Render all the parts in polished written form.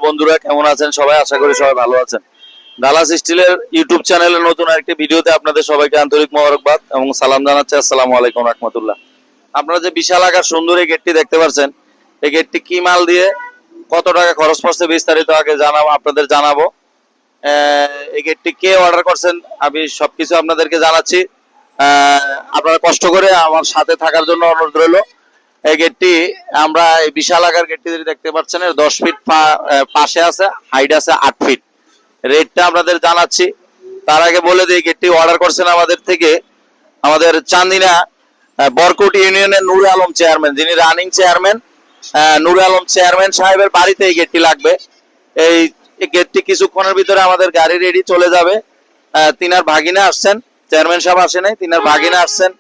বন্ধুরা কেমন আছেন সবাই? আশা করি সবাই ভালো আছেন। ডালাস স্টিলের ইউটিউব চ্যানেলের নতুন আরেকটি ভিডিওতে আপনাদের সবাইকে আন্তরিক মোবারকবাদ এবং সালাম জানাচ্ছি। আসসালামু আলাইকুম রাহমাতুল্লাহ। আপনারা যে বিশাল আকার সুন্দর এই গেটটি দেখতে পাচ্ছেন, এই গেটটি কি মাল দিয়ে কত টাকা খরচ পড়ছে বিস্তারিত আগে আপনাদের জানাবো। এই গেটটি কে অর্ডার করছেন আমি সবকিছু আপনাদেরকে জানাচ্ছি। আপনারা কষ্ট করে আমার সাথে থাকার জন্য অনুরোধ রইল। এই গেটটি আমরা এই বিশাল আকার গেটটি দেখতে পাচ্ছেন, 10 ফিট পাশে আছে, হাইট আছে 8 ফিট। রেটটা আপনাদের জানাচ্ছি। তার আগে বলে দিই, গেটটি অর্ডার করছেন আমাদের থেকে আমাদের চান্দিনা বরকুট ইউনিয়নের নূর আলম চেয়ারম্যান, যিনি রানিং চেয়ারম্যান। নূর আলম চেয়ারম্যান সাহেবের বাড়িতে এই গেটটি লাগবে। এই গেটটি কিছুক্ষণের ভিতরে আমাদের গাড়ি রেডি চলে যাবে। তিনার ভাগিনা আসছেন, চেয়ারম্যান সাহেব আসে নাই, তিনার ভাগিনা আসছেন।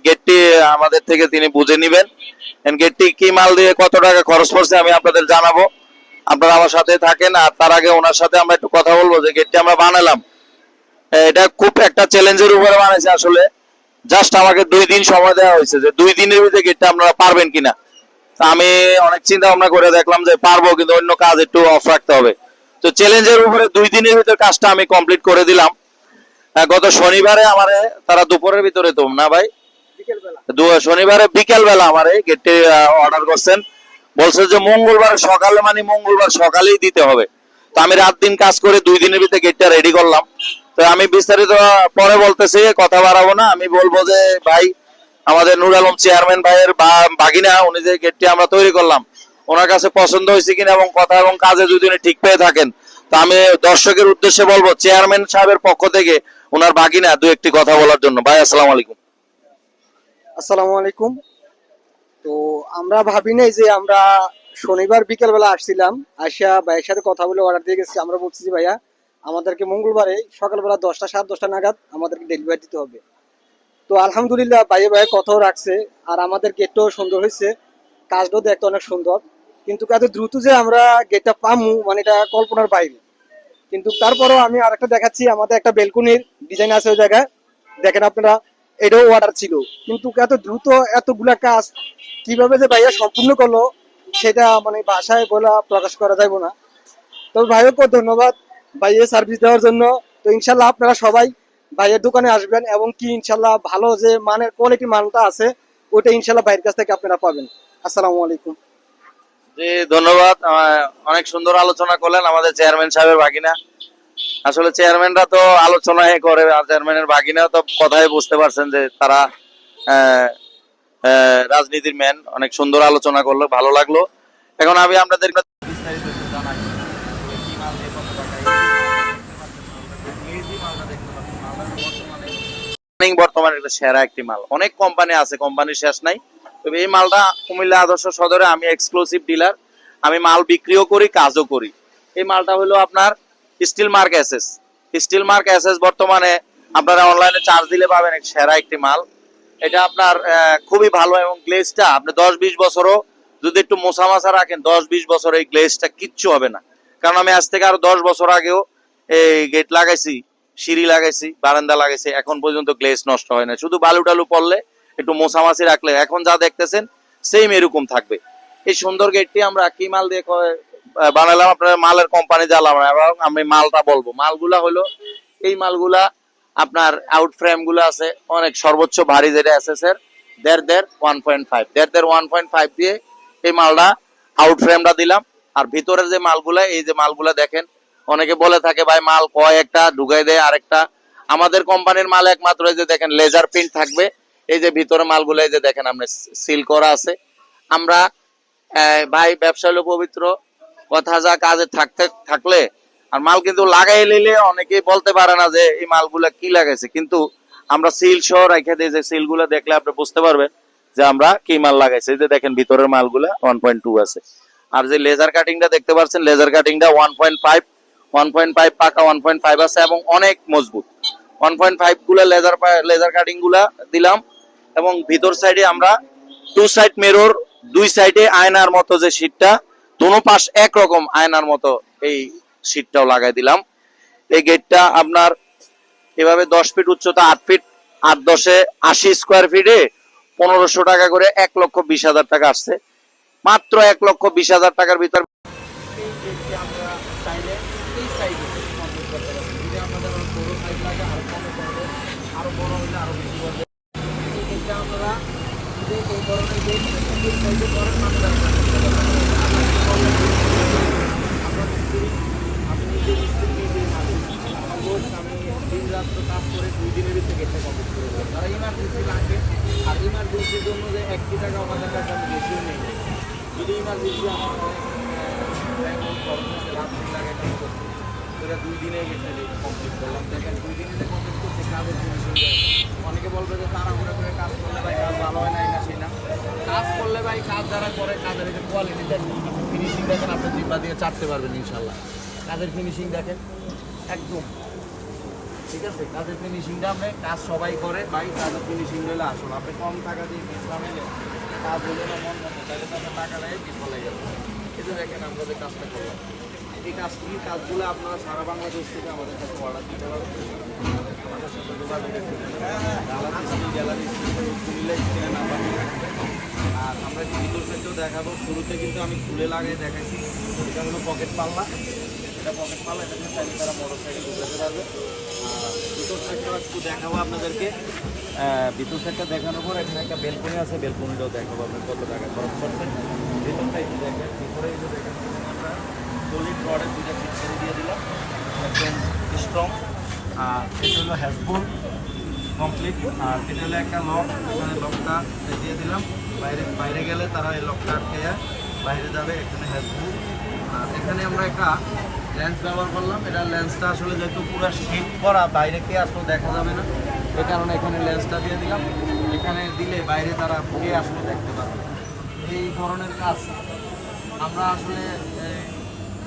গেটটি আমাদের থেকে তিনি বুঝে নিবেন। গেটটি কি মাল দিয়ে কত টাকা খরচ পড়ছে আমি আপনাদের জানাবো। আপনারা আমার সাথে থাকেন। আর তার আগে ওনার সাথে আমরা একটু কথা বলবো যে গেটটি আমরা বানালাম, এটা খুব একটা চ্যালেঞ্জের উপরে বানাইছে আসলে। জাস্ট আমাকে 2 দিন সময় দেওয়া হয়েছে যে 2 দিনের ভিতরে গেটটা আপনারা পারবেন কিনা। আমি অনেক চিন্তা ভাবনা করে দেখলাম যে পারবো, কিন্তু অন্য কাজ একটু অফ রাখতে হবে। তো চ্যালেঞ্জের উপরে 2 দিনের ভিতরে কাজটা আমি কমপ্লিট করে দিলাম। গত শনিবারে আমারে তারা দুপুরের ভিতরে, তো না ভাই, শনিবারে বিকেল বেলা আমার এই গেটটি অর্ডার করছেন। বলছে যে মঙ্গলবার সকালে, মানে মঙ্গলবার সকালেই দিতে হবে। তো আমি রাত দিন কাজ করে 2 দিনের ভিতরে গেটটা রেডি করলাম। তো আমি বিস্তারিত পরে বলতেছি, কথা বাড়াবো না। আমি বলবো যে ভাই, আমাদের নূর আলম চেয়ারম্যান ভাইয়ের ভাগিনা, উনি যে গেটটি আমরা তৈরি করলাম, ওনার কাছে পছন্দ হয়েছে কিনা এবং কথা এবং কাজে যদি উনি ঠিক পেয়ে থাকেন, তো আমি দর্শকের উদ্দেশ্যে বলবো চেয়ারম্যান সাহেবের পক্ষ থেকে ওনার ভাগিনা 2-1টি কথা বলার জন্য। ভাই আসসালামু আলাইকুম। আসসালামু আলাইকুম। তো আমরা ভাবি নাই যে আমরা শনিবার বিকেল বেলা আসছিলাম, আসিয়া ভাইয়ের সাথে কথা বলে অর্ডার দিয়ে গেছি। আমরা বলছি যে ভাইয়া আমাদেরকে মঙ্গলবারে সকালবেলা 10টা 10:30 নাগাদ আমাদেরকে ডেলিভারি দিতে হবে। তো আলহামদুলিল্লাহ ভাইয়া কথাও রাখছে, আর আমাদের গেটটাও সুন্দর হয়েছে, কাজটাও দেখতে অনেক সুন্দর। কিন্তু এত দ্রুত যে আমরা গেটটা পামু, মানে এটা কল্পনার বাইরে। কিন্তু তারপরেও আমি আরেকটা দেখাচ্ছি, আমাদের একটা বেলকুনির ডিজাইন আছে ওই জায়গায়, দেখেন আপনারা, এটাও অর্ডার ছিল। কিন্তু এত দ্রুত এতগুলা কাজ কিভাবে যে ভাইয়া সম্পূর্ণ করলো, সেটা মানে ভাষায় বলা প্রকাশ করা যাবে না। তবে ভাইয়াকে ধন্যবাদ ভাইয়ের সার্ভিস দেওয়ার জন্য। তো ইনশাল্লাহ আপনারা সবাই ভাইয়ের দোকানে আসবেন, এবং কি ইনশাল্লাহ ভালো যে মানের কোয়ালিটি মালটা আছে ওইটা ইনশাল্লাহ ভাইয়ের কাছ থেকে আপনারা পাবেন। আসসালামু আলাইকুম। জি ধন্যবাদ। অনেক সুন্দর আলোচনা করলেন আমাদের চেয়ারম্যান সাহেবের ভাগিনা। আসলে চেয়ারম্যানরা তো আলোচনায় করে, আর চেয়ারম্যানের ভাগিনা তো কথাই বুঝতে পারছেন যে তারা রাজনীতির ম্যান। অনেক সুন্দর আলোচনা করলো, ভালো লাগলো। এখন আমি আপনাদের বর্তমানে একটা সেরা একটি মাল। অনেক কোম্পানি আছে, কোম্পানির শেষ নাই। তবে এই মালটা কুমিল্লা আদর্শ সদরে আমি এক্সক্লুসিভ ডিলার। আমি মাল বিক্রিও করি, কাজও করি। এই মালটা হলো আপনার still mark SS. Still mark SS বর্তমানে আপনারা অনলাইনে চার্জ দিলে পাবেন সেরা একটি মাল। এটা আপনার খুবই ভালো, এবং গ্লেজটা আপনি 10-20 বছরও যদি একটু মোছা মাছা রাখেন, 10-20 বছর এই গ্লেজটা কিচ্ছু হবে না। কারণ আমি আজ থেকে আরো 10 বছর আগেও এই গেট লাগাইছি, সিঁড়ি লাগাইছি, বারান্দা লাগাইছি, এখন পর্যন্ত গ্লেজ নষ্ট হয় না। শুধু বালু টালু পড়লে একটু মোছামাছি রাখলে এখন যা দেখতেছেন সেম এরকম থাকবে। এই সুন্দর গেটটি আমরা কি মাল দিয়ে বানালাম, আপনার মালের কোম্পানি জ্বালাম, এবং আমি মালটা বলবো। মালগুলা হলো এই মালগুলা আপনার আউট ফ্রেম গুলো আছে অনেক সর্বোচ্চ ভারী, যেটা এসএস এর 1.5 দিয়ে এই মালটা আউট ফ্রেমটা দিলাম। আর ভিতরের যে মালগুলা, এই যে মালগুলা দেখেন, অনেকে বলে থাকে ভাই মাল কয় একটা ঢুকাই দেয় আরেকটা। আমাদের কোম্পানির মাল একমাত্র এই যে দেখেন লেজার প্রিন্ট থাকবে। এই যে ভিতরে মালগুলো এই যে দেখেন আপনি সিল করা আছে। আমরা ভাই ব্যবসা হলো পবিত্র, কথা যা কাজে থাকলে আর মাল কিন্তু লাগাই নিলে অনেকেই বলতে পারে না যে এই মালগুলা কি লাগাইছে, কিন্তু আমরা সিল সহ রেখে দিই। যে সিল গুলা দেখলে আপনি বুঝতে পারবেন যে আমরা কি মাল লাগাইছি। যে দেখেন ভিতরের মালগুলা 1.2 আছে। আর যে লেজার কাটিংটা দেখতে পাচ্ছেন, লেজার কাটিংটা 1.5 পাকা 1.5 আছে, এবং অনেক মজবুত। 1.5 গুলা লেজার কাটিং গুলা দিলাম। এবং ভিতর সাইডে আমরা 2 সাইড মিরর, 2 সাইডে আয়নার মতো যে শীটটা, দোনো পাশ একরকম আয়নার মতো এই শীটটাও লাগাই দিলাম। এই গেটটা আপনার এভাবে 10 ফিট উচ্চতা, 8 ফিট, 8-10 80 স্কোয়ার ফিটে 1500 টাকা করে 1,20,000 টাকা আসছে। মাত্র 1,20,000 টাকার ভিতর আরো বড় হলে আরো বেশি করবে। এক্ষেত্রে আপনারা যদি এই ধরনের যে সাইজে করেন আপনারা আমরা মিস্ত্রি, আমি নিজে মিস্ত্রি নিজেই মালিক। সাপোজ আমি দিন রাত্র কাজ করে 2 দিনের ভিতরে গেটটা কমপ্লিট করে দেবো। তারা ইমার্জেন্সি লাগবে, আর ইমার্জেন্সির জন্য যে 1 টাকা আমাদের কাছে আমি বেশিও নেই। যদি ইমার্জেন্সি আমার রাত্রি লাগে কাজ করছি, সেটা 2 দিনে গেটটা কমপ্লিট করলাম। দেখেন 2 দিনে যে কমপ্লিট করছে কাজের ফিনিশিং। অনেকে বলবে যে তাড়াহুড়ো করে কাজ করলে ভাই কাজ ভালো হয় না, এই না সেই না। কাজ করলে ভাই কাজ যারা করে কাজের যে কোয়ালিটি দেখেন, ফিনিশিং দেখেন, আপনি জিব্বা দিয়ে চাটতে পারবেন ইনশাল্লাহ। কাজের ফিনিশিং দেখেন একদম ঠিক আছে। কাজের ফিনিশিংটা আপনি কাজ সবাই করে ভাই, কাজের ফিনিশিং হলে আসল। আপনি কম টাকা দিয়ে বিশ্রাম নিলে কাজ হলে না মন মতো, তাহলে তো আপনার টাকা নেয় বিফলে গেল। এই যে দেখেন আমরা যে কাজটা করলাম, এই কাজগুলো আপনারা সারা বাংলাদেশ থেকে আমাদের কাছে অর্ডার দিতে পারবেন। আমাদের সাথে যোগাযোগ গ্যালারি কুমিল্লা স্ক্রিনে নাম্বার দিয়ে রাখবেন। আর আমরা ভিতর সাইডেও দেখাবো। শুরুতে কিন্তু আমি খুলে লাগিয়ে দেখাইছি। এটা হলো পকেট পাল্লা, এটা পকেট পাল্লা, এটা কিন্তু চাইলে তারা মোটর সাইকেল ঢুকাতে পারবে। আর ভিতর সাইডটাও একটু দেখাবো আপনাদেরকে। ভিতর সাইডটা দেখানোর পর এখানে একটা বেলকনি আছে, বেলকনিটাও দেখাবো আপনার কত টাকা খরচ করছেন। ভিতরটা একটু দেখেন, ভিতরে এই যে দেখেন আমরা সলিড রডের 2টা সিট দিয়ে দিলাম, একদম স্ট্রং। আর এটা হলো হ্যাজবল কমপ্লিট। আর এটা হলো একটা লক, এখানে লকটা দিয়ে দিলাম। বাইরে গেলে তারা এই লকটা আটকে যায়, বাইরে যাবে। এখানে হ্যাজবল। আর এখানে আমরা একটা লেন্স ব্যবহার করলাম। এটা লেন্সটা আসলে যেহেতু পুরো শিট করা, বাইরে কে আসলেও দেখা যাবে না, এই কারণে এখানে লেন্সটা দিয়ে দিলাম। এখানে দিলে বাইরে তারা কে আসলেও দেখতে পারবে। এই ধরনের কাজ আমরা আসলে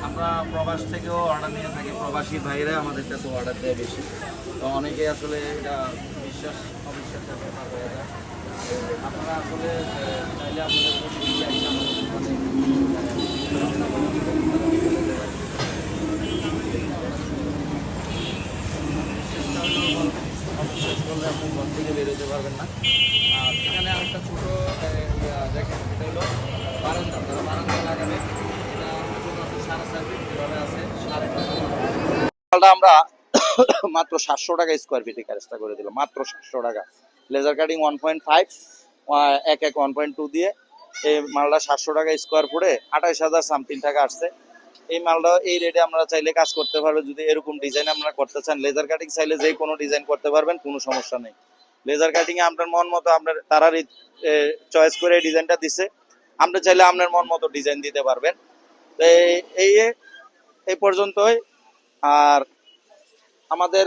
আমরা প্রবাস থেকেও অর্ডার নিয়ে থাকি। প্রবাসী ভাইরা আমাদের কাছে অর্ডার দেয় বেশি, তো অনেকেই আসলে এটা বিশ্বাস অবিশ্বাসের ব্যাপার হয়ে যায়। আপনারা আসলে চাইলে আপনাদের অবিশ্বাস করলে আপনি ঘর থেকে বেরোতে পারবেন না। আর এখানে আরেকটা ছোটো দেখেন, এটা হলো বারান্দা, তারা বারান্দা লাগাবে। এটা সারা সার্ভিস যেভাবে আছে মালটা আমরা মাত্র 700 টাকা স্কোয়ার ফিটে কাজটা করে দিলাম, মাত্র 700 টাকা। লেজার কাটিং 1.5 এক 1.2 দিয়ে এই মালটা 700 টাকা স্কোয়ার ফুটে 28,000 সামথিং টাকা আসছে। এই মালটা এই রেটে আমরা চাইলে কাজ করতে পারবেন। যদি এরকম ডিজাইন আপনারা করতে চান, লেজার কাটিং চাইলে যে কোনো ডিজাইন করতে পারবেন, কোনো সমস্যা নেই। লেজার কাটিং এ আপনার মন মতো আপনার তারা চয়েস করে ডিজাইনটা দিছে, আপনি চাইলে আপনার মন মতো ডিজাইন দিতে পারবেন। তো এই পর্যন্তই। আর আমাদের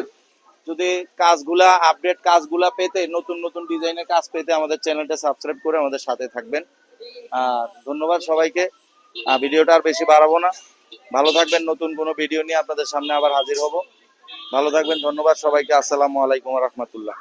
যদি কাজগুলা আপডেট কাজগুলা পেতে, নতুন নতুন ডিজাইনের কাজ পেতে আমাদের চ্যানেলটা সাবস্ক্রাইব করে আমাদের সাথে থাকবেন। আর ধন্যবাদ সবাইকে। ভিডিওটা আর বেশি বাড়াবো না, ভালো থাকবেন। নতুন কোনো ভিডিও নিয়ে আপনাদের সামনে আবার হাজির হব। ভালো থাকবেন, ধন্যবাদ সবাইকে। আসসালামু আলাইকুম ওয়া রাহমাতুল্লাহ।